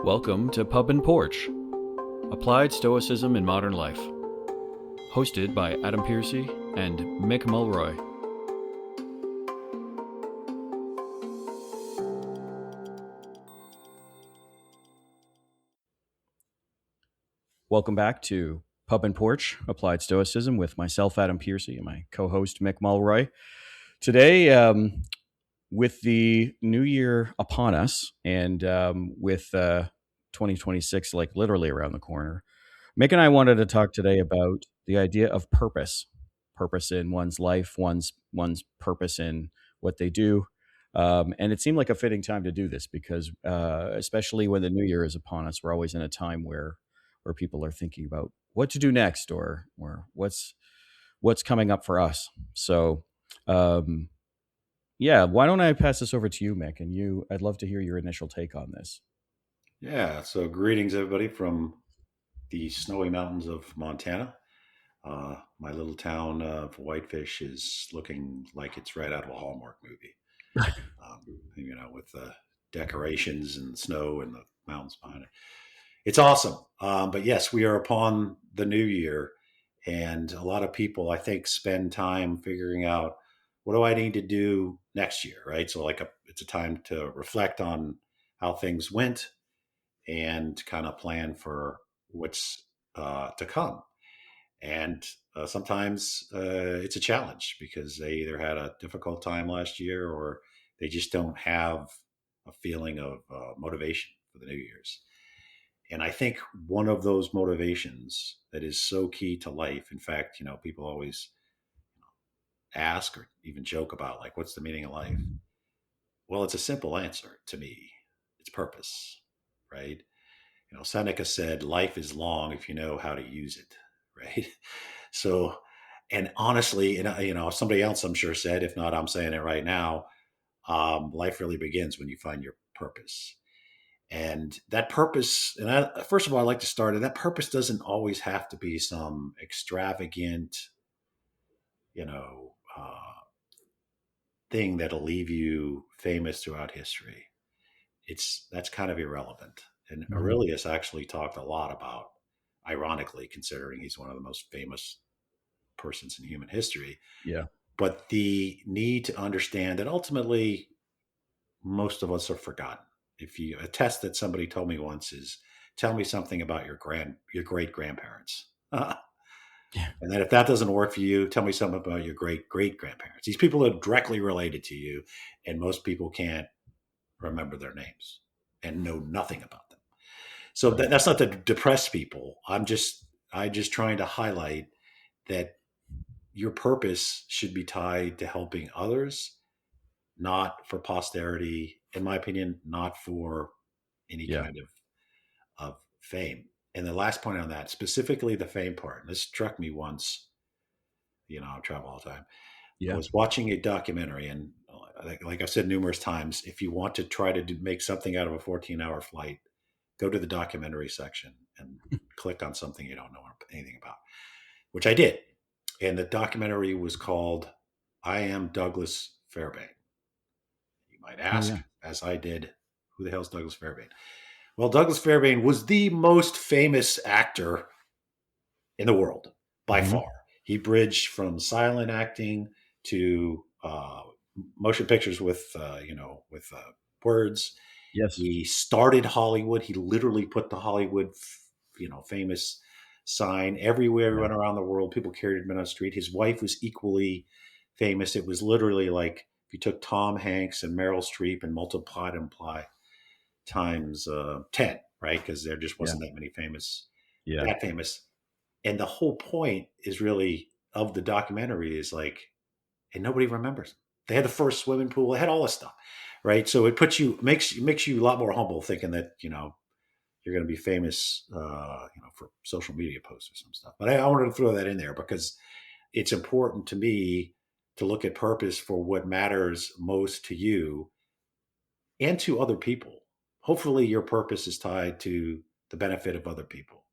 Welcome to Pub and Porch, Applied Stoicism in Modern Life, hosted by Adam Piercy and Mick Mulroy. Welcome back to Pub and Porch, Applied Stoicism with myself, Adam Piercy, and my co-host, Mick Mulroy. Today, with the new year upon us and with 2026 like literally around the corner, Mick and I wanted to talk today about the idea of purpose in one's life, one's purpose in what they do. And it seemed like a fitting time to do this because especially when the new year is upon us, we're always in a time where people are thinking about what to do next or what's coming up for us. So, yeah, why don't I pass this over to you, Mick? And I'd love to hear your initial take on this. Yeah, so greetings, everybody, from the snowy mountains of Montana. My little town of Whitefish is looking like it's right out of a Hallmark movie, with the decorations and snow and the mountains behind it. It's awesome. But yes, we are upon the new year, and a lot of people, I think, spend time figuring out what do I need to do next year, right? So, it's a time to reflect on how things went and kind of plan for what's to come. And sometimes it's a challenge because they either had a difficult time last year or they just don't have a feeling of motivation for the New Year's. And I think one of those motivations that is so key to life, in fact, people always ask or even joke about, like, what's the meaning of life? Well, it's a simple answer to me. It's purpose, right? Seneca said, life is long if you know how to use it, right? So, and honestly, and somebody else I'm sure said, if not, I'm saying it right now, life really begins when you find your purpose. And that purpose, first of all, I'd like to start, and that purpose doesn't always have to be some extravagant, thing that'll leave you famous throughout history. That's kind of irrelevant. And Aurelius actually talked a lot about, ironically, considering he's one of the most famous persons in human history. Yeah. But the need to understand that ultimately most of us are forgotten. A test that somebody told me once is, tell me something about your great grandparents. Yeah. And then if that doesn't work for you, tell me something about your great great grandparents. These people are directly related to you, and most people can't remember their names and know nothing about them. So Right. that's not to depress people. I just trying to highlight that your purpose should be tied to helping others, not for posterity, in my opinion, not for any Yeah. kind of fame. And the last point on that, specifically the fame part, and this struck me once, I travel all the time. I Yeah. was watching a documentary, and like I've said numerous times, if you want to try to make something out of a 14-hour flight, go to the documentary section and click on something you don't know anything about, which I did. And the documentary was called I Am Douglas Fairbanks. You might ask, as I did, who the hell is Douglas Fairbanks? Well, Douglas Fairbanks was the most famous actor in the world by far. He bridged from silent acting to motion pictures with words. Yes. He started Hollywood. He literally put the Hollywood, famous sign everywhere. He went around the world. People carried him on the street. His wife was equally famous. It was literally like if you took Tom Hanks and Meryl Streep and multiplied them times 10, right? Because there just wasn't that many that famous. And the whole point is really of the documentary is like, and nobody remembers. They had the first swimming pool. They had all this stuff, right? So it makes you a lot more humble, thinking that you're going to be famous, for social media posts or some stuff. But I wanted to throw that in there because it's important to me to look at purpose for what matters most to you and to other people. Hopefully, your purpose is tied to the benefit of other people.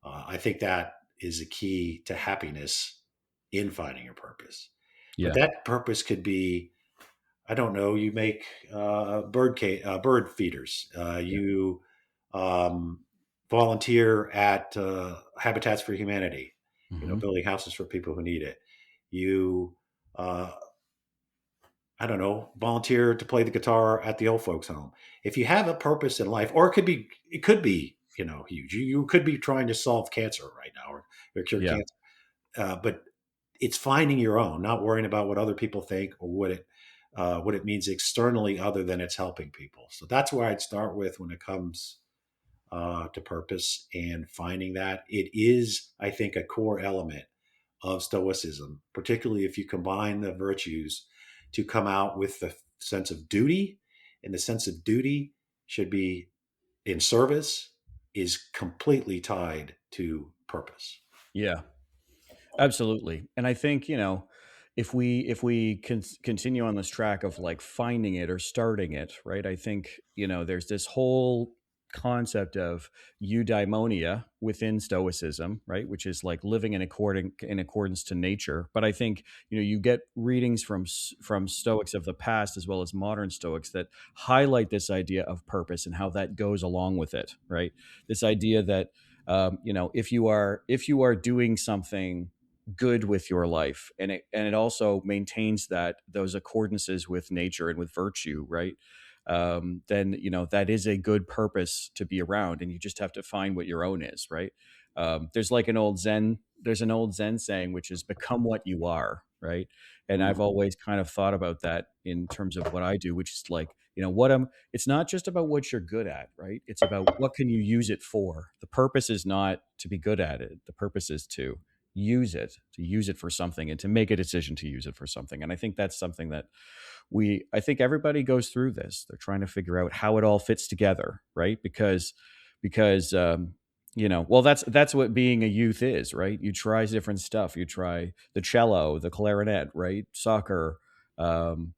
I think that is a key to happiness in finding your purpose. Yeah. But that purpose could be, I don't know, you make bird feeders. You um, volunteer at Habitats for Humanity, Hmm. building houses for people who need it. You, uh, I don't know, volunteer to play the guitar at the old folks' home. If you have a purpose in life, or it could be, huge. You could be trying to solve cancer right now, or cure Yeah. cancer. But it's finding your own, not worrying about what other people think or what it means externally, other than it's helping people. So that's where I'd start with when it comes to purpose, and finding that it is, I think, a core element of Stoicism, particularly if you combine the virtues to come out with the sense of duty. And the sense of duty should be in service, is completely tied to purpose. Yeah. Absolutely. And I think, if we continue on this track of like finding it or starting it, right? I think, there's this whole concept of eudaimonia within Stoicism, right? Which is like living in accordance to nature. But I think, you get readings from Stoics of the past as well as modern Stoics that highlight this idea of purpose and how that goes along with it, right? This idea that if you are doing something good with your life, and it also maintains those accordances with nature and with virtue, right? Then that is a good purpose to be around, and you just have to find what your own is, right? There's an old Zen saying, which is become what you are, right? And I've Mhm. always kind of thought about that in terms of what I do, which is like, what I'm it's not just about what you're good at, right? It's about what can you use it for. The purpose is not to be good at it. The purpose is to use it for something, and to make a decision to use it for something. And I think that's something that I think everybody goes through this. They're trying to figure out how it all fits together, right? Because that's what being a youth is, right? You try different stuff. You try the cello, the clarinet, right? Soccer, um,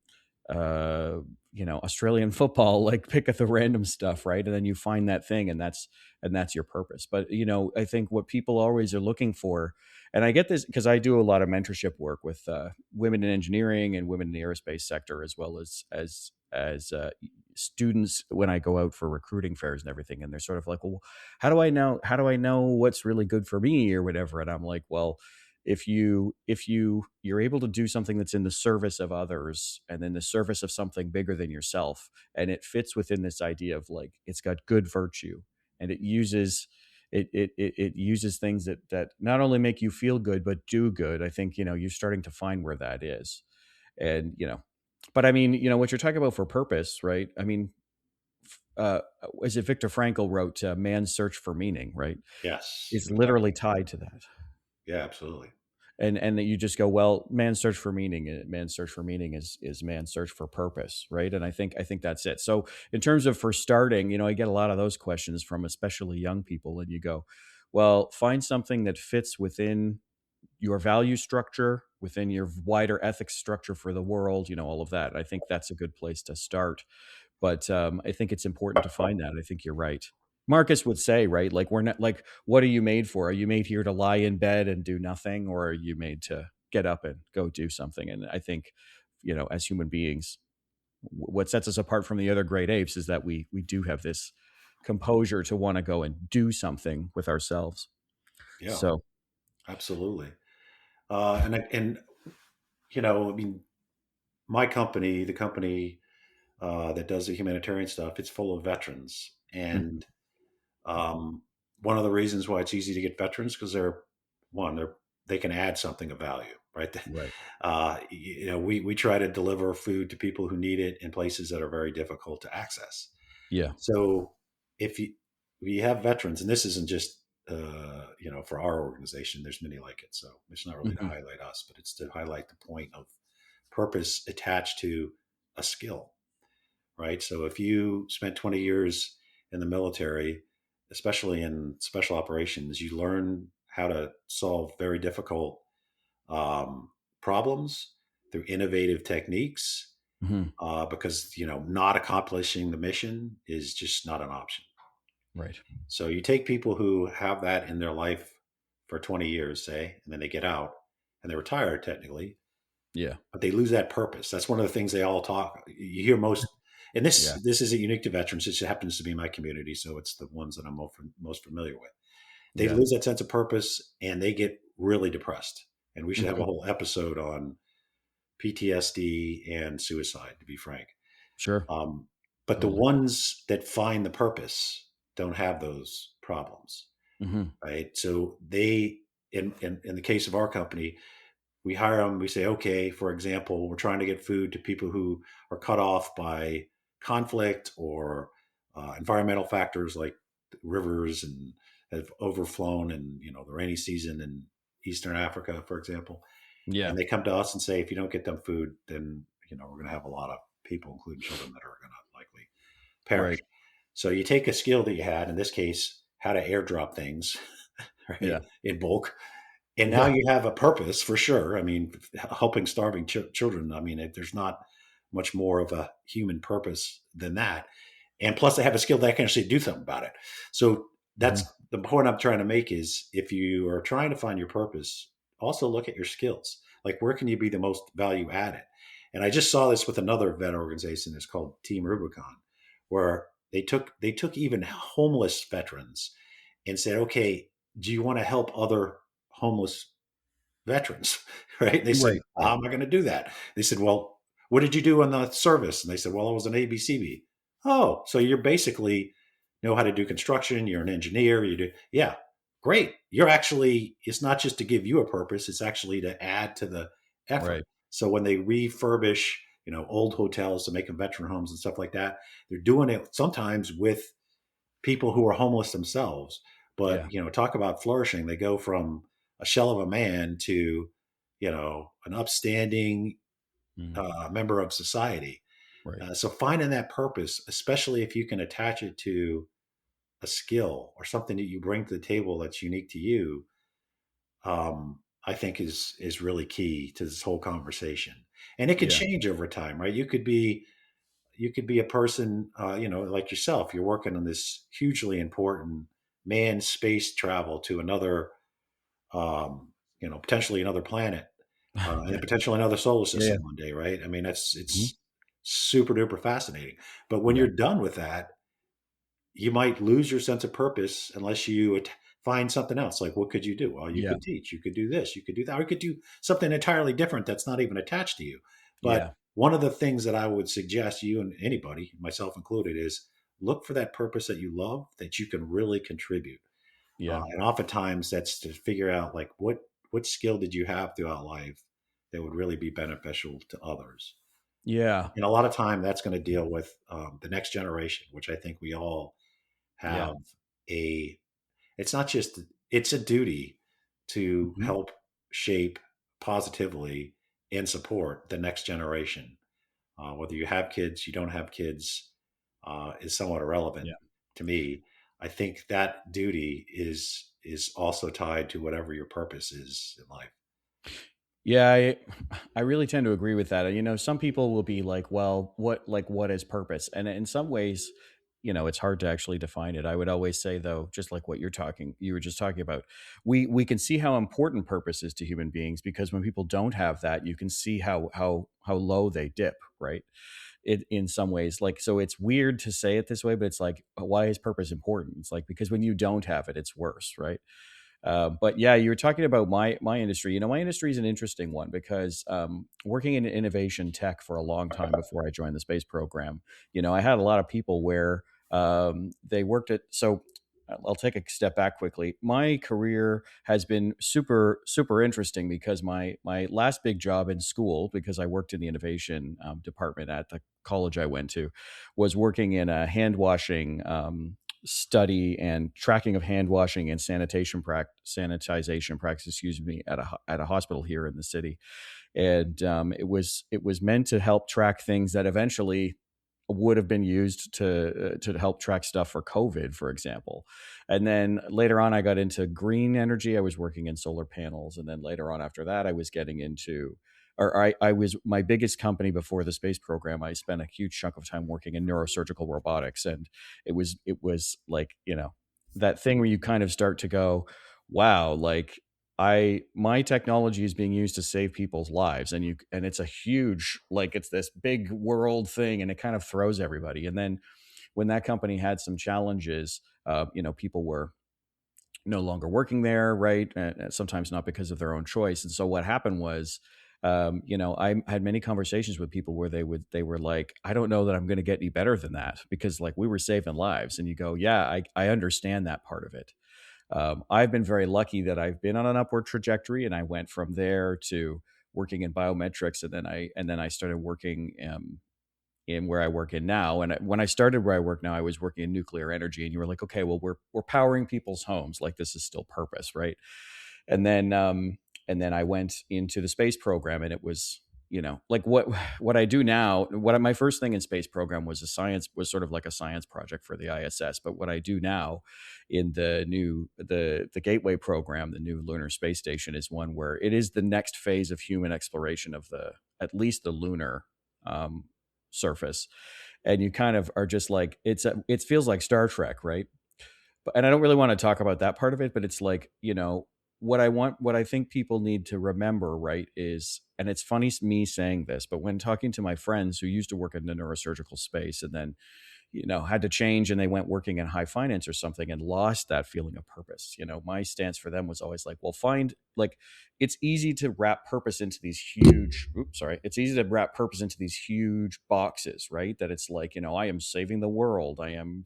uh, Australian football, like pick at the random stuff, right? And then you find that thing, and that's your purpose. But I think what people always are looking for, and I get this because I do a lot of mentorship work with women in engineering and women in the aerospace sector, as well as students when I go out for recruiting fairs and everything. And they're sort of like, well, how do I know what's really good for me or whatever? And I'm like, well, if you're able to do something that's in the service of others and in the service of something bigger than yourself, and it fits within this idea of like it's got good virtue, and it uses things that not only make you feel good but do good. I think you're starting to find where that is. And but I mean, what you're talking about for purpose, right? I mean, uh as it Viktor Frankl wrote, man's search for meaning, right? Yes, It's literally exactly. tied to that. Yeah, absolutely. And that you just go, well, man's search for meaning, man's search for meaning is man's search for purpose, right? And I think that's it. So in terms of for starting, I get a lot of those questions from especially young people, and you go, well, find something that fits within your value structure, within your wider ethics structure for the world, all of that. I think that's a good place to start. But I think it's important to find that. I think you're right. Marcus would say, right? Like, we're not like, what are you made for? Are you made here to lie in bed and do nothing, or are you made to get up and go do something? And I think, as human beings, what sets us apart from the other great apes is that we do have this composure to want to go and do something with ourselves. Yeah, So, absolutely. I mean, my company, the company that does the humanitarian stuff, it's full of veterans, mhm, and one of the reasons why it's easy to get veterans, because they can add something of value, right? right. We try to deliver food to people who need it in places that are very difficult to access. Yeah. So if you have veterans, and this isn't just for our organization, there's many like it. So it's not really to Hmm. highlight us, but it's to highlight the point of purpose attached to a skill, right? So if you spent 20 years in the military, especially in special operations, you learn how to solve very difficult um, problems through innovative techniques, Hmm. because not accomplishing the mission is just not an option. Right. So you take people who have that in their life for 20 years, say, and then they get out and they're retired technically, Yeah. but they lose that purpose. That's one of the things they all talk. You hear most. And Yeah. this isn't unique to veterans. It just happens to be my community, so it's the ones that I'm most familiar with. They Yeah. lose that sense of purpose and they get really depressed. And we should have Hmm. a whole episode on PTSD and suicide, to be frank. Sure. Um, but the Totally. ones that find the purpose don't have those problems, Hmm. right? So they, in the case of our company, we hire them. We say, okay, for example, we're trying to get food to people who are cut off by conflict or environmental factors like rivers and have overflown in the rainy season in Eastern Africa, for example. Yeah. And they come to us and say, if you don't get them food, then we're going to have a lot of people, including children, that are going to likely perish. Right. So you take a skill that you had, in this case, how to airdrop things, right, Yeah. in bulk, and now Yeah. you have a purpose for sure. I mean, helping starving children. I mean, there's not much more of a human purpose than that. And plus, they have a skill that can actually do something about it. So that's Hmm. the point I'm trying to make is if you are trying to find your purpose, also look at your skills. Like, where can you be the most value added? And I just saw this with another vet organization. It's called Team Rubicon, where they took even homeless veterans and said, okay, do you want to help other homeless veterans? Right? They said, Right. Right. how am I going to do that? They said, well, what did you do in the service? And they said, well, I was an ABCB. Oh, so you're basically know how to do construction. You're an engineer. You do, yeah, great. You're actually, it's not just to give you a purpose. It's actually to add to the effort. Right. So when they refurbish, old hotels to make them veteran homes and stuff like that, they're doing it sometimes with people who are homeless themselves. But Yeah. talk about flourishing. They go from a shell of a man to an upstanding Mm. member of society. Right. So finding that purpose, especially if you can attach it to a skill or something that you bring to the table that's unique to you, I think is really key to this whole conversation. And it could Yeah. change over time, right? You could be a person, like yourself. You're working on this hugely important manned space travel to another, potentially another planet, and then potentially another solar Yeah. Yeah. system one day, right? I mean, Mhm. it's super duper fascinating. But when Yeah. you're done with that, you might lose your sense of purpose unless you find something else. Like, what could you do? Well, you Yeah. could teach, you could do this, you could do that, or you could do something entirely different that's not even attached to you. But Yeah. one of the things that I would suggest you and anybody, myself included, is look for that purpose that you love that you can really contribute. Yeah. And oftentimes that's to figure out like what skill did you have throughout life that would really be beneficial to others. Yeah. And a lot of time that's going to deal with the next generation, which I think we all Yeah. have a it's not just it's a duty to Mhm. help shape positively and support the next generation. Whether you have kids, you don't have kids, is somewhat irrelevant Yeah. to me. I think that duty is also tied to whatever your purpose is in life. Yeah, I really tend to agree with that. Some people will be like, well, what is purpose? And in some ways, it's hard to actually define it. I would always say though, just like what you were just talking about, we can see how important purpose is to human beings because when people don't have that, you can see how low they dip, right? It in some ways, like, so it's weird to say it this way, but it's like, why is purpose important? It's like because when you don't have it, it's worse, right? But yeah, you were talking about my industry. My industry is an interesting one because working in innovation tech for a long time before I joined the space program, I had a lot of people where they worked at. So I'll take a step back quickly. My career has been super super interesting because my last big job in school, because I worked in the innovation department at the college I went to, was working in a hand washing study and tracking of hand washing and sanitization practice, excuse me, at a hospital here in the city. And it was meant to help track things that eventually would have been used to help track stuff for COVID, for example. And then later on, I got into green energy. I was working in solar panels, and then later on after that, I was getting into or I was my biggest company before the space program. I spent a huge chunk of time working in neurosurgical robotics, and it was like that thing where you kind of start to go, wow, like my technology is being used to save people's lives, and it's a huge, like, it's this big world thing, and it kind of throws everybody. And then when that company had some challenges, people were no longer working there, right? And sometimes not because of their own choice. And so what happened was, I had many conversations with people where they were like, I don't know that I'm going to get any better than that, because like we were saving lives. And you go, yeah, I understand that part of it. I've been very lucky that I've been on an upward trajectory, and I went from there to working in biometrics, and then I started working in where I work in now. And when I started where I work now, I was working in nuclear energy, and you were like, okay, well, we're powering people's homes. Like, this is still purpose, right? And then I went into the space program, and it was, like what I do now. My first thing in space program was sort of like a science project for the ISS. But what I do now in the Gateway program, the new lunar space station, is one where it is the next phase of human exploration of at least the lunar surface. And you kind of are just like, it feels like Star Trek, right? And I don't really want to talk about that part of it, but it's like, what I think people need to remember, right, is, and it's funny me saying this, but when talking to my friends who used to work in the neurosurgical space and then, had to change, and they went working in high finance or something and lost that feeling of purpose. My stance for them was always like, well, it's easy to wrap purpose into these it's easy to wrap purpose into these huge boxes, right? That it's like, I am saving the world. I am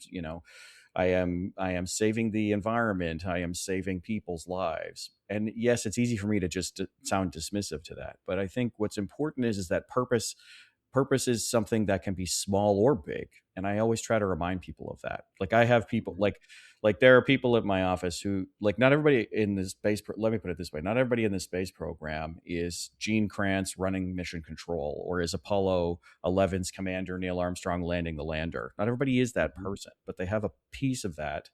saving the environment. I am saving people's lives. And yes, it's easy for me to just sound dismissive to that. But I think what's important is that purpose is something that can be small or big. And I always try to remind people of that. Like, I have people like there are people at my office who, like, not everybody in the let me put it this way. Not everybody in the space program is Gene Kranz running mission control, or is Apollo 11's commander Neil Armstrong landing the lander. Not everybody is that person, but they have a piece of that,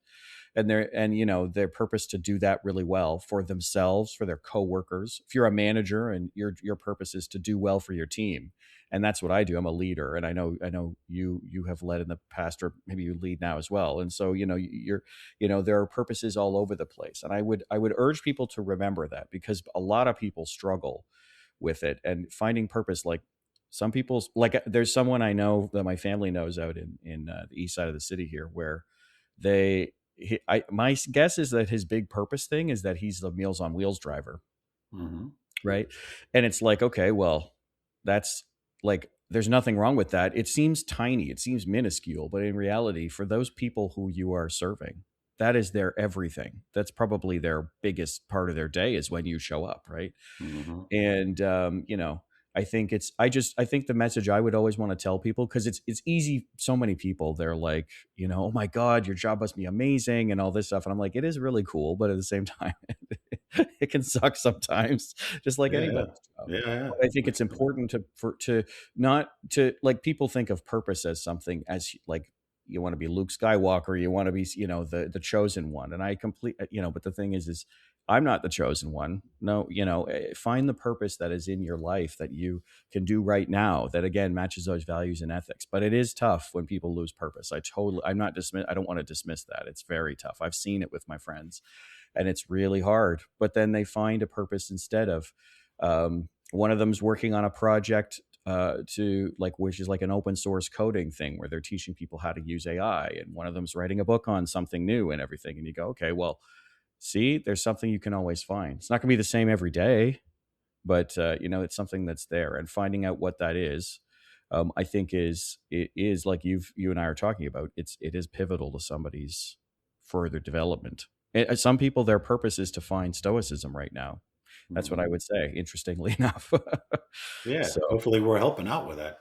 and their purpose to do that really well for themselves, for their coworkers. If you're a manager and your purpose is to do well for your team, and that's what I do. I'm a leader, and I know you have led in the past, or maybe you lead now as well. And so there are purposes all over the place, and I would urge people to remember that, because a lot of people struggle with it and finding purpose. Like, some people's, like, there's someone I know that my family knows out in the east side of the city here, where my guess is that his big purpose thing is that he's the Meals on Wheels driver. Mm-hmm. Right. And it's like, okay, well, that's like, there's nothing wrong with that. It seems tiny, it seems minuscule, but in reality, for those people who you are serving, that is their everything. That's probably their biggest part of their day, is when you show up. Right. Mm-hmm. And, I think I think the message I would always want to tell people, because it's easy. So many people, they're like, oh my God, your job must be amazing and all this stuff. And I'm like, it is really cool. But at the same time, it can suck sometimes, just like Yeah, yeah, anybody's job. yeah, yeah. But I think it's important to not to, like, people think of purpose as something, as like, you want to be Luke Skywalker, you want to be, the chosen one. And but the thing is I'm not the chosen one. No, find the purpose that is in your life that you can do right now, that again matches those values and ethics. But it is tough when people lose purpose. I don't want to dismiss that. It's very tough. I've seen it with my friends, and it's really hard. But then they find a purpose instead of, one of them's working on a project which is like an open source coding thing where they're teaching people how to use AI, and one of them's writing a book on something new and everything. And you go, okay, well, see, there's something you can always find. It's not going to be the same every day, but it's something that's there, and finding out what that is, I think it is like you and I are talking about. It is pivotal to somebody's further development. And some people, their purpose is to find stoicism right now. That's what I would say, interestingly enough. Yeah, So hopefully we're helping out with that.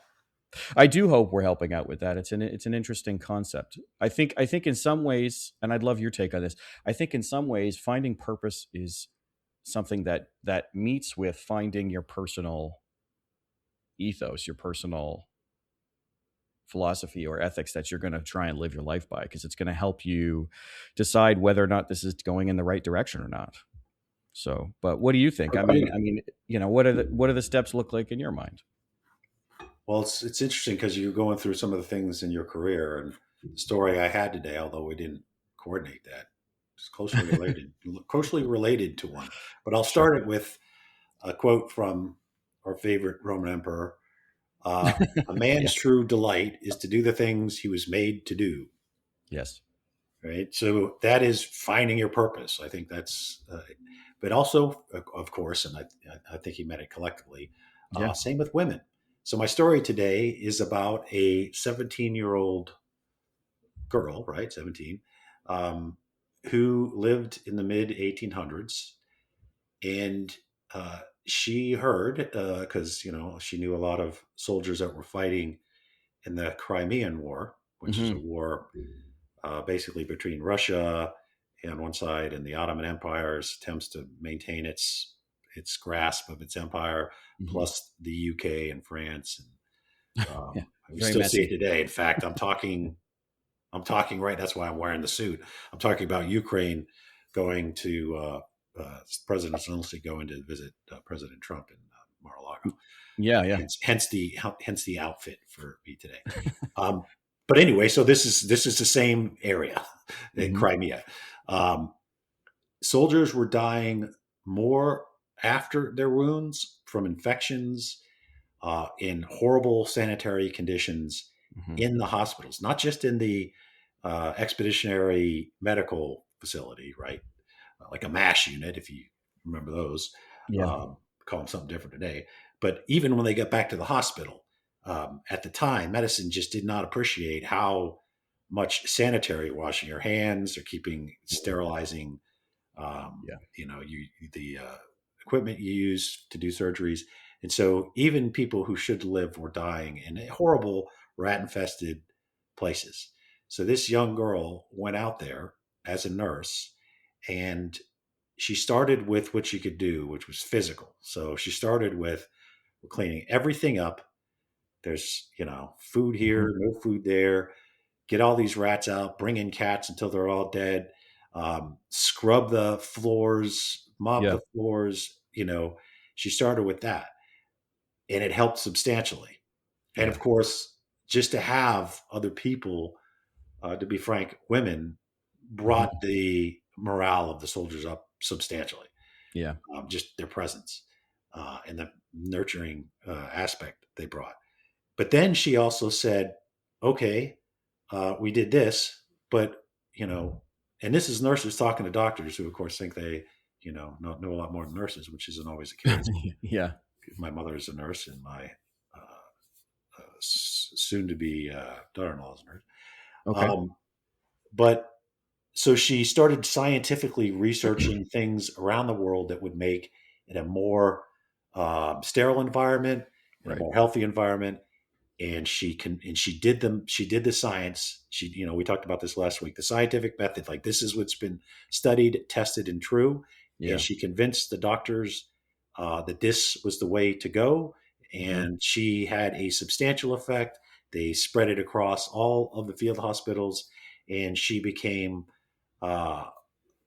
I do hope we're helping out with that. It's an interesting concept. I think in some ways, and I'd love your take on this. I think in some ways, finding purpose is something that meets with finding your personal ethos, your personal philosophy or ethics that you're going to try and live your life by, because it's going to help you decide whether or not this is going in the right direction or not. So, but what do you think? What are the steps look like in your mind? Well, it's interesting because you're going through some of the things in your career, and the story I had today, although we didn't coordinate that, It's closely related to one. But I'll Sure. start it with a quote from our favorite Roman emperor. Uh, a Yeah. man's true delight is to do the things he was made to do. Yes. Right. So that is finding your purpose. I think that's, but also, of course, and I think he meant it collectively. Yeah. Same with women. So my story today is about a 17-year-old girl, right, 17, um, who lived in the mid 1800s, and she heard because she knew a lot of soldiers that were fighting in the Crimean War, which is a Hmm. war basically between Russia on one side and the Ottoman Empire's attempts to maintain its grasp of its empire, Hmm. plus the UK and France. And Yeah. we Very still see messy. it today. In fact, I'm talking right. That's why I'm wearing the suit. I'm talking about Ukraine going to President Zelensky going to visit President Trump in Mar-a-Lago. Yeah. Yeah. Hence the outfit for me today. Um, but anyway, so this is the same area in Hmm. Crimea. Um, Soldiers were dying more after their wounds from infections in horrible sanitary conditions Hmm. in the hospitals, not just in the expeditionary medical facility, right? Like a MASH unit, if you remember those. Yeah. Um, call them something different today. But even when they got back to the hospital, at the time, medicine just did not appreciate how much sanitary washing your hands or keeping sterilizing, Yeah. the equipment you use to do surgeries. And so even people who should live were dying in horrible rat infested places. So this young girl went out there as a nurse, and she started with what she could do, which was physical. So she started with cleaning everything up. There's, food Hmm. here, no food there. Get all these rats out, bring in cats until they're all dead, scrub the floors, mop Yeah. the floors. She started with that, and it helped substantially. And Yeah. of course, just to have other people, to be frank, women brought Hmm. the morale of the soldiers up substantially. Yeah. Just their presence and the nurturing aspect they brought. But then she also said, okay, we did this, but, and this is nurses talking to doctors who, of course, think they, know a lot more than nurses, which isn't always the case. Yeah. My mother is a nurse, and my soon to be daughter in law is a nurse. Okay. Um, but so she started scientifically researching things around the world that would make it a more sterile environment and a Right. more healthy environment. And she did the science. We talked about this last week, the scientific method, like this is what's been studied, tested, and true. And Yeah. she convinced the doctors that this was the way to go. Hmm. And she had a substantial effect. They spread it across all of the field hospitals, and she became uh,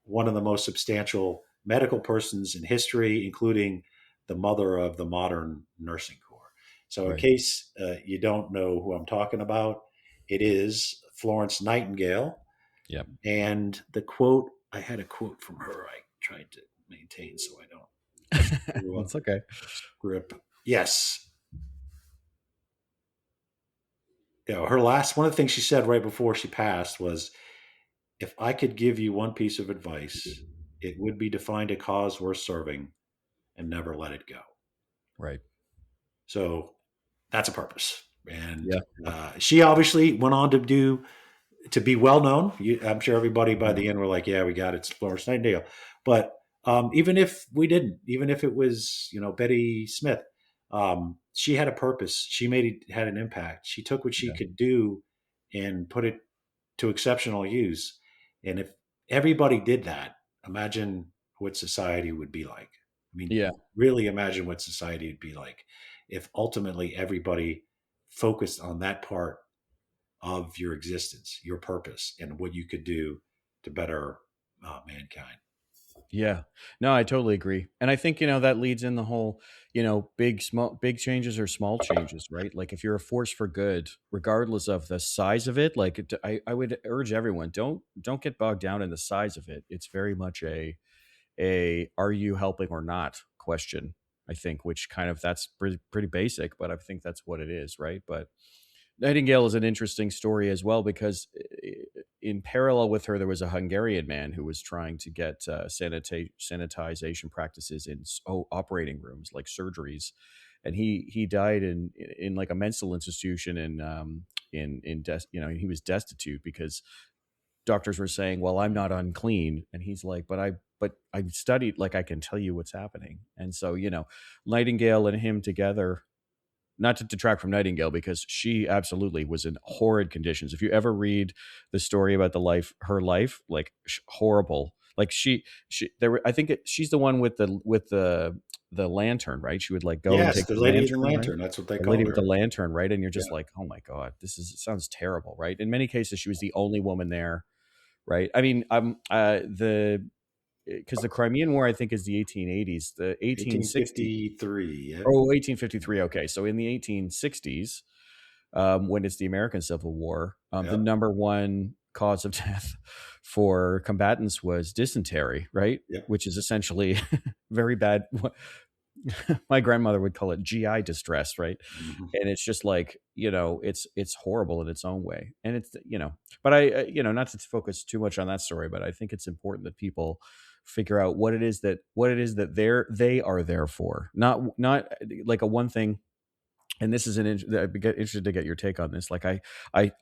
one of the most substantial medical persons in history, including the mother of the modern nursing corps. So, in Right. case you don't know who I'm talking about, it is Florence Nightingale. Yeah. And I had a quote from her I tried to maintain so I don't screw up That's okay. script. Yes. Her last, one of the things she said right before she passed was, if I could give you one piece of advice, it would be to find a cause worth serving and never let it go. Right. So that's a purpose. And Yeah. she obviously went on to be well known. I'm sure everybody by Mhm. the end were like, "Yeah, we got it, it's Florence Nightingale." But even if we didn't, even if it was Betty Smith, she had a purpose. She had an impact. She took what she Yeah. could do and put it to exceptional use. And if everybody did that, imagine what society would be like. I mean, Yeah. really imagine what society would be like if ultimately everybody focused on that part of your existence, your purpose, and what you could do to better mankind. Yeah. No, I totally agree. And I think, that leads in the whole, big changes or small changes, right? Like if you're a force for good, regardless of the size of it, like I would urge everyone, don't get bogged down in the size of it. It's very much a are you helping or not question, I think, which kind of that's pretty basic, but I think that's what it is, right? But Nightingale is an interesting story as well because in parallel with her, there was a Hungarian man who was trying to get sanitization practices in operating rooms like surgeries, and he died in like a mental institution he was destitute because doctors were saying, "Well, I'm not unclean," and he's like, "But I studied, like I can tell you what's happening." And so Nightingale and him together, not to detract from Nightingale because she absolutely was in horrid conditions. If you ever read the story about her life, like horrible. Like I think she's the one with the lantern, right? She would like go and Yes, take the the lady in the lantern, right? lantern. That's what they The lady called with the her. lantern, right? And you're Yeah. just like, oh my god, it sounds terrible, right? In many cases, she was the only woman there, right? I mean, the because the Crimean War, I think, is the 1880s. The 1860 1853. Yeah. Oh, 1853. Okay. So in the 1860s, when it's the American Civil War, the Yeah. number one cause of death for combatants was dysentery, right? Yeah. Which is essentially very bad. My grandmother would call it GI distress, right? Hmm. And it's just like, it's horrible in its own way. And but I not to focus too much on that story, but I think it's important that people figure out what it is that they are there for. Not like a one thing. And this is I'd be interested to get your take on this. Like I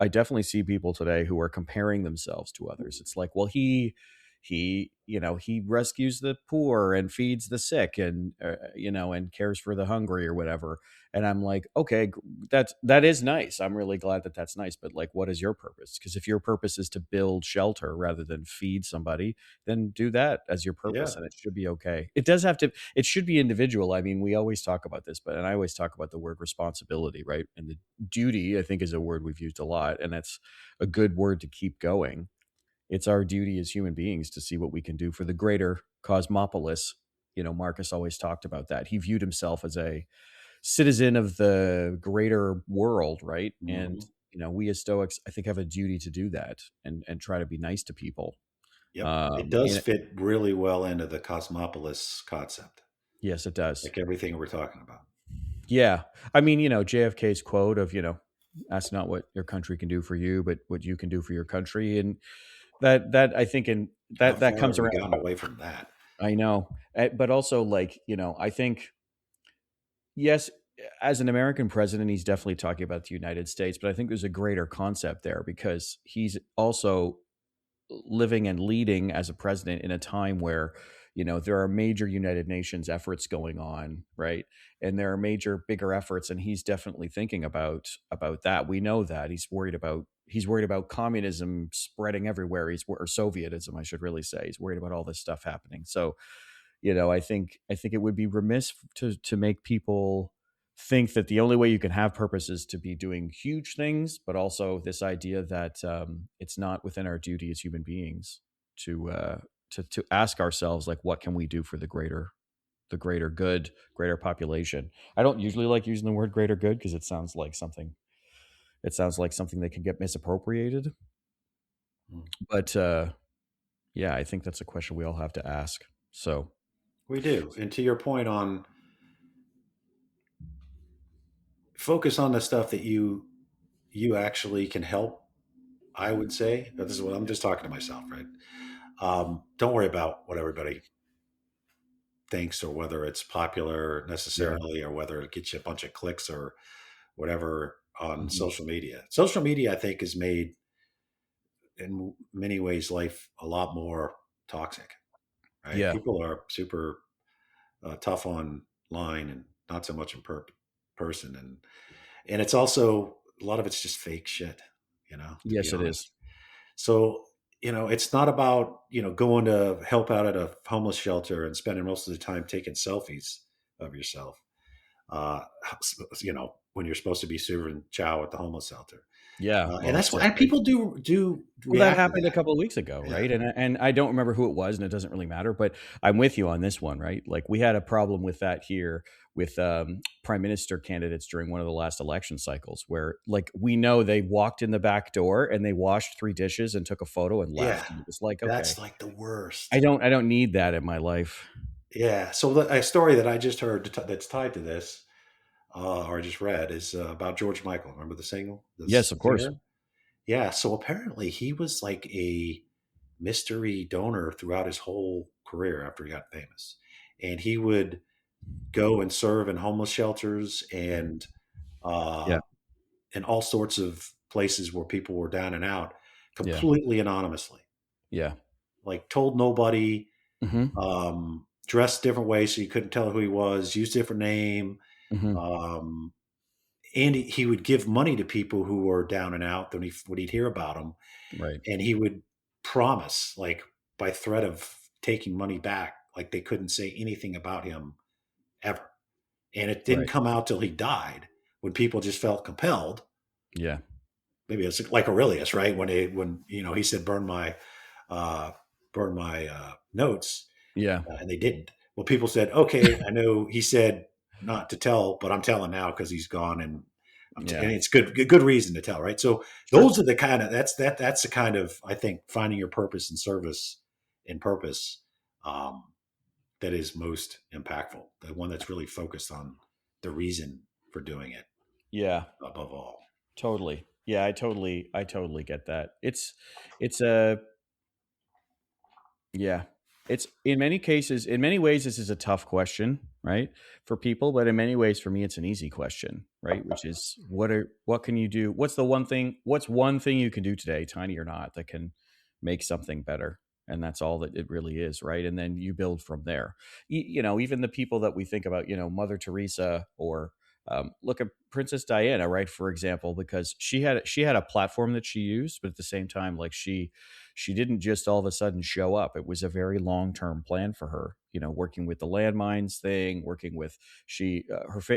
definitely see people today who are comparing themselves to others. It's like, well, he rescues the poor and feeds the sick and and cares for the hungry or whatever. And I'm like, okay, that is nice. I'm really glad that that's nice. But like, what is your purpose? Because if your purpose is to build shelter rather than feed somebody, then do that as your Yeah. purpose, and it should be okay. It should be individual. I mean, we always talk about this, and I always talk about the word responsibility, right? And the duty, I think, is a word we've used a lot, and that's a good word to keep going. It's our duty as human beings to see what we can do for the greater cosmopolis. Marcus always talked about that. He viewed himself as a citizen of the greater world, right? And Hmm. we as Stoics, I think, have a duty to do that and try to be nice to people. Yep. It does And fit really well into the cosmopolis concept, yes, it does. like everything we're talking about. Yeah. I mean, JFK's quote of, ask not what your country can do for you, but what you can do for your country. And that I think How that far comes have we around. gotten away from that? I know. But also like, I think, yes, as an American president, he's definitely talking about the United States, but I think there's a greater concept there because he's also living and leading as a president in a time where there are major United Nations efforts going on, right? And there are major bigger efforts, and he's definitely thinking about that. We know that he's worried about communism spreading everywhere. Or Sovietism, I should really say. He's worried about all this stuff happening. So I think it would be remiss to make people think that the only way you can have purpose is to be doing huge things, but also this idea that it's not within our duty as human beings to ask ourselves, like, what can we do for the greater good, greater population. I don't usually like using the word greater good because it sounds like something that can get misappropriated. Mm. But yeah, I think that's a question we all have to ask. So We do. And to your point on focus on the stuff that you actually can help, I would say. This is what I'm just talking to myself, right? Don't worry about what everybody thinks or whether it's popular yeah. necessarily or whether it gets you a bunch of clicks or whatever on Mhm. social media. Social media, I think, has made in many ways life a lot more toxic, right? Yeah. People are super tough online and not so much in person, and it's also a lot of it's just fake shit, to be Yes, it honest. is. So it's not about going to help out at a homeless shelter and spending most of the time taking selfies of yourself. uh, when you're supposed to be serving chow at the homeless shelter. Yeah. And Well, that's why exactly. people do Well, that react to happened a that. couple of weeks ago, Yeah. right? And I don't remember who it was, and it doesn't really matter. But I'm with you on this one, right? Like we had a problem with that here with prime minister candidates during one of the last election cycles, where like we know they walked in the back door and they washed 3 dishes and took a photo and Yeah. left, and it was like, okay, That's like the worst. I don't need that in my life. Yeah. So a story that I just heard that's tied to this, or I just read, is about George Michael. Remember the single, the Yes, of course. singer? Yeah. So apparently he was like a mystery donor throughout his whole career after he got famous, and he would go and serve in homeless shelters and uh, Yeah, in all sorts of places where people were down and out, yeah, completely anonymously. yeah. Like told nobody, Hmm. dressed different ways so you couldn't tell who he was, used a different name. Hmm. Um, and he would give money to people who were down and out when he'd hear about them. Right, And he would promise, like by threat of taking money back, like they couldn't say anything about him ever. And it didn't right. come out till he died when people just felt compelled. Yeah, Maybe it's like Aurelius, right? When he said uh, burn my notes, yeah, and they didn't. Well, people said, okay, I know he said not to tell, but I'm telling now because he's gone, and yeah. and it's good reason to tell, right? So Sure. those are the kind of that's the kind of, I think, finding your purpose and service and purpose, um, that is most impactful. The one that's really focused on the reason for doing it Yeah. above all. Totally. Yeah, I totally get that. It's a yeah. It's in many cases, in many ways, this is a tough question, right? For people, but in many ways, for me, it's an easy question, right? Which is what can you do? What's one thing you can do today, tiny or not, that can make something better? And that's all that it really is, right? And then you build from there. Even the people that we think about, Mother Teresa or look at Princess Diana, right? For example, because she had a platform that she used, but at the same time, like she didn't just all of a sudden show up. It was a very long term plan for her. Working with the landmines thing, working with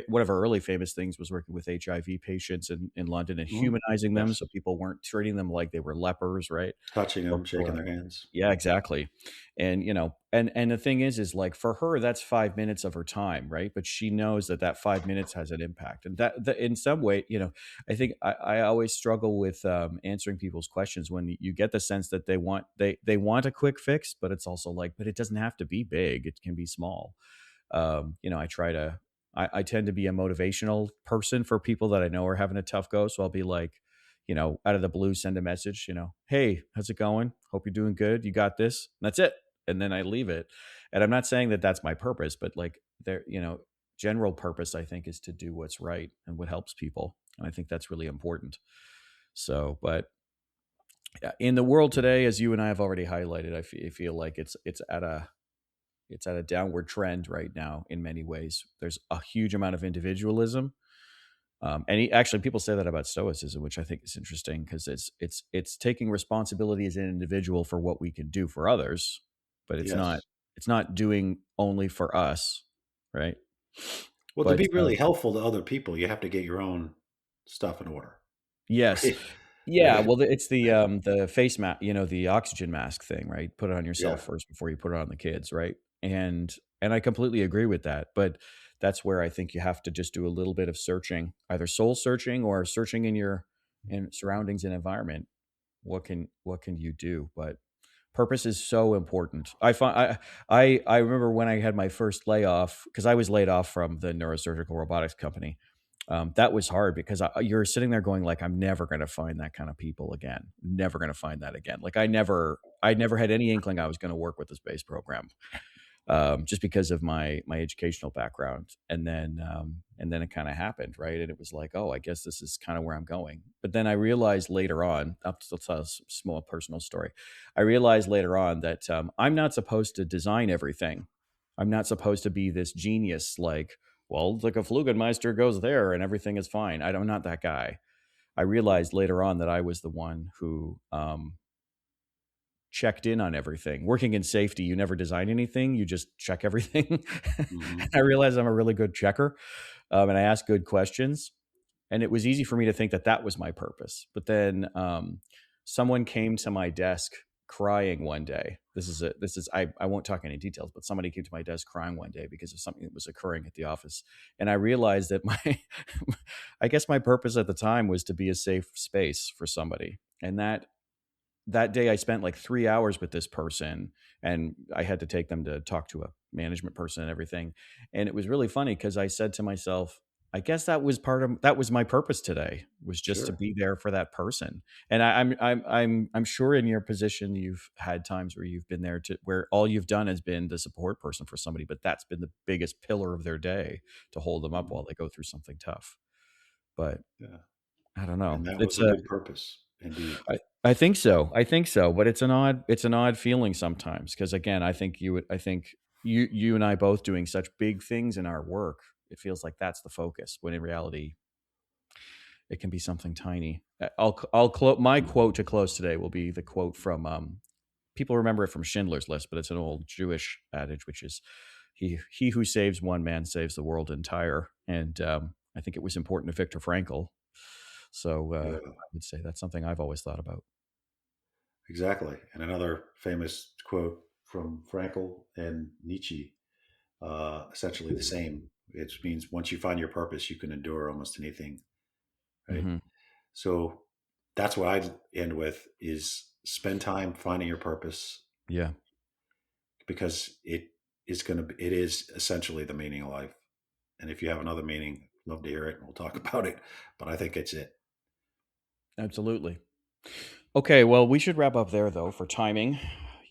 one of her early famous things was working with HIV patients in London and Mhm. humanizing them, Yes. so people weren't treating them like they were lepers, right? Touching them, shaking Before. their hands. Yeah, exactly. And and the thing is like for her, that's 5 minutes of her time, right? But she knows that 5 minutes has an impact, and that in some way, I think I always struggle with answering people's questions when you get the sense that they want a quick fix, but it's also like, but it doesn't have to be big; it can be small. I try to. I tend to be a motivational person for people that I know are having a tough go, so I'll be like, out of the blue, send a message, hey, how's it going? Hope you're doing good. You got this. And that's it. And then I leave it. And I'm not saying that that's my purpose, but like general purpose, I think, is to do what's right and what helps people. And I think that's really important. So, but yeah, in the world today, as you and I have already highlighted, I feel like it's at a downward trend right now in many ways. There's a huge amount of individualism, actually, people say that about Stoicism, which I think is interesting because it's taking responsibility as an individual for what we can do for others, but Yes. it's not doing only for us, right? Well, to But be really helpful to other people, you have to get your own stuff in order. yes, Right? yeah. Right. Well, it's Yeah. the face mask, the oxygen mask thing, right? Put it on yourself Yeah. first before you put it on the kids, right? And I completely agree with that, but that's where I think you have to just do a little bit of searching, either soul searching or searching in your in surroundings and environment. What can you do? But purpose is so important. I remember when I had my first layoff, because I was laid off from the neurosurgical robotics company. That was hard because you're sitting there going like, I'm never going to find that kind of people again. Never going to find that again. Like I never had any inkling I was going to work with the space program, just because of my educational background. And then it kind of happened, right? And it was like, oh, I guess this is kind of where I'm going. But then I realized later on, up to tell a small personal story, I realized later on that I'm not supposed to design everything. I'm not supposed to be this genius, like, well, the Geflugenmeister goes there and everything is fine. I'm not that guy. I realized later on that I was the one who checked in on everything. Working in safety, you never design anything, you just check everything. Hmm. I realize I'm a really good checker, and I ask good questions. And it was easy for me to think that that was my purpose. But then someone came to my desk crying one day. I won't talk any details, but somebody came to my desk crying one day because of something that was occurring at the office. And I realized that I guess my purpose at the time was to be a safe space for somebody. And that day I spent like 3 hours with this person, and I had to take them to talk to a management person and everything. And it was really funny because I said to myself, I guess that was my purpose today, was just to Sure. be there for that person. And I'm sure in your position you've had times where you've been there where all you've done has been the support person for somebody, but that's been the biggest pillar of their day, to hold them up Mhm. while they go through something tough. But Yeah. I don't know. And that was It's a good purpose, indeed. I think so. I think so. But it's an odd feeling sometimes, because again, I think you and I both doing such big things in our work, it feels like that's the focus, when in reality it can be something tiny. My quote to close today will be the quote from people remember it from Schindler's List, but it's an old Jewish adage, which is he who saves one man saves the world entire. And I think it was important to Viktor Frankl. So I Yeah, would say that's something I've always thought about. exactly. And another famous quote from Frankl and Nietzsche, essentially the same. It means once you find your purpose, you can endure almost anything, right? Hmm. So that's what I'd end with is spend time finding your purpose, Yeah. because it is essentially the meaning of life. And if you have another meaning, love to hear it and we'll talk about it. But I think it's it. Absolutely. Okay, well, we should wrap up there, though, for timing.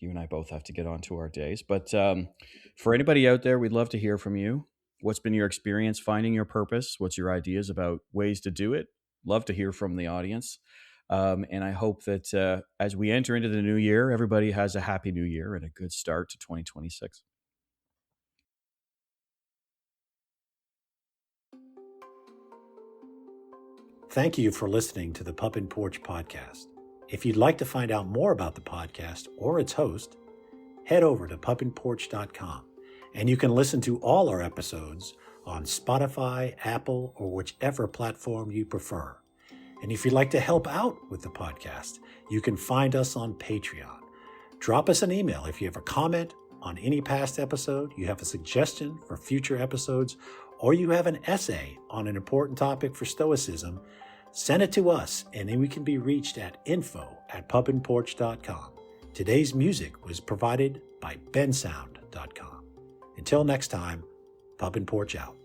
You and I both have to get on to our days. But for anybody out there, we'd love to hear from you. What's been your experience finding your purpose? What's your ideas about ways to do it? Love to hear from the audience. And I hope that as we enter into the new year, everybody has a happy new year and a good start to 2026. Thank you for listening to the Pup and Porch podcast. If you'd like to find out more about the podcast or its host, head over to pupandporch.com, and you can listen to all our episodes on Spotify, Apple, or whichever platform you prefer. And if you'd like to help out with the podcast, you can find us on Patreon. Drop us an email if you have a comment on any past episode, you have a suggestion for future episodes, or you have an essay on an important topic for Stoicism. Send it to us, and then we can be reached at info@pupandporch.com. Today's music was provided by bensound.com. Until next time, Pup and Porch out.